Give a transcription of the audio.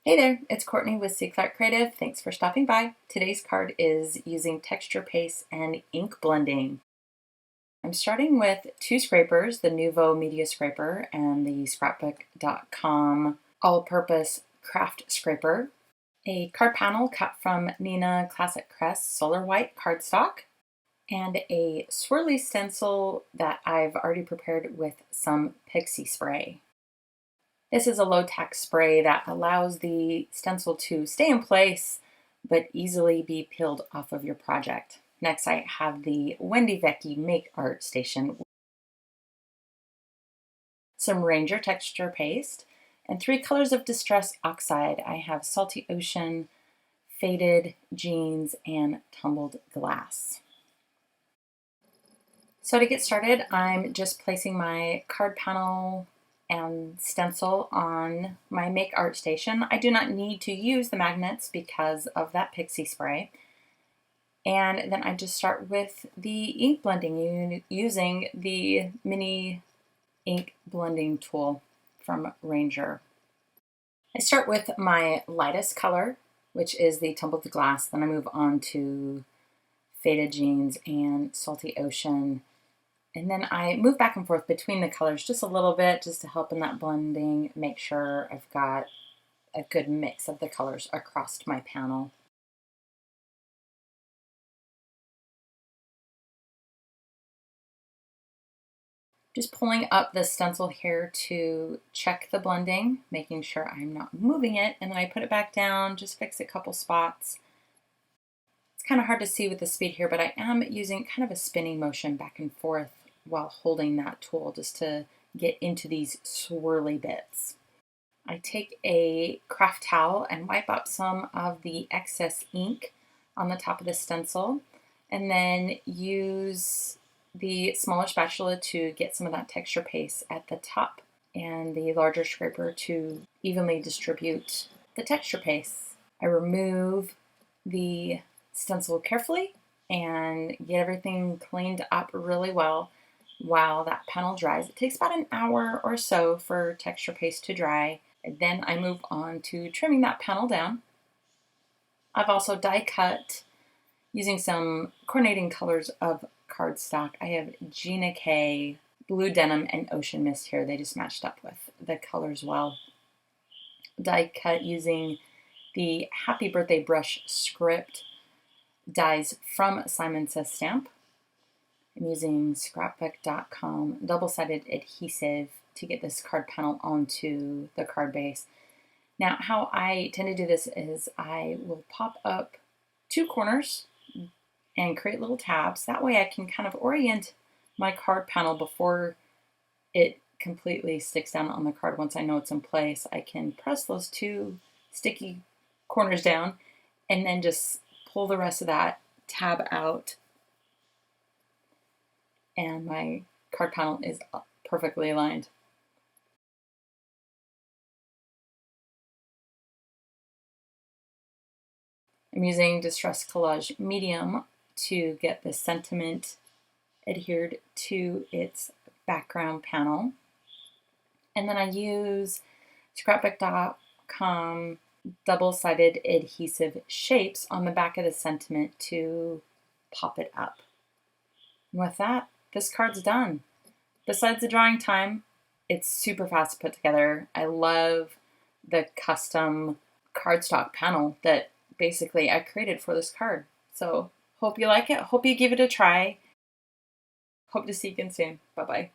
Hey there, it's Courtney with C. Clark Creative. Thanks for stopping by. Today's card is using texture paste and ink blending. I'm starting with two scrapers, the Nuvo Media Scraper and the Scrapbook.com all-purpose craft scraper, a card panel cut from Neenah Classic Crest Solar White cardstock, and a swirly stencil that I've already prepared with some Pixie Spray. This is a low-tack spray that allows the stencil to stay in place but easily be peeled off of your project. Next, I have the Wendy Vecchi Make Art Station, some Ranger texture paste, and 3 colors of distress Oxide. I have Salty Ocean, Faded Jeans, and Tumbled Glass. So to get started, I'm just placing my card panel and stencil on my Make Art Station. I do not need to use the magnets because of that Pixie Spray. And then I just start with the ink blending using the mini ink blending tool from Ranger. I start with my lightest color, which is the Tumbled Glass. Then I move on to Faded Jeans and Salty Ocean. And then I move back and forth between the colors just a little bit, just to help in that blending, make sure I've got a good mix of the colors across my panel. Just pulling up the stencil here to check the blending, making sure I'm not moving it, and then I put it back down, just fix a couple spots. It's kind of hard to see with the speed here, but I am using kind of a spinning motion back and forth while holding that tool just to get into these swirly bits. I take a craft towel and wipe up some of the excess ink on the top of the stencil, and then use the smaller spatula to get some of that texture paste at the top and the larger scraper to evenly distribute the texture paste. I remove the stencil carefully and get everything cleaned up really well while that panel dries. It takes about an hour or so for texture paste to dry. And then I move on to trimming that panel down. I've also die cut using some coordinating colors of cardstock. I have Gina K, Blue Denim, and Ocean Mist here. They just matched up with the colors well. Die cut using the Happy Birthday Brush Script dies from Simon Says Stamp. I'm using Scrapbook.com double-sided adhesive to get this card panel onto the card base. Now, how I tend to do this is I will pop up 2 corners and create little tabs. That way I can kind of orient my card panel before it completely sticks down on the card. Once I know it's in place, I can press those 2 sticky corners down and then just pull the rest of that tab out, and my card panel is perfectly aligned. I'm using Distress Collage Medium to get the sentiment adhered to its background panel. And then I use Scrapbook.com double-sided adhesive shapes on the back of the sentiment to pop it up. And with that, this card's done. Besides the drawing time, it's super fast to put together. I love the custom cardstock panel that basically I created for this card. So hope you like it. Hope you give it a try. Hope to see you again soon. Bye-bye.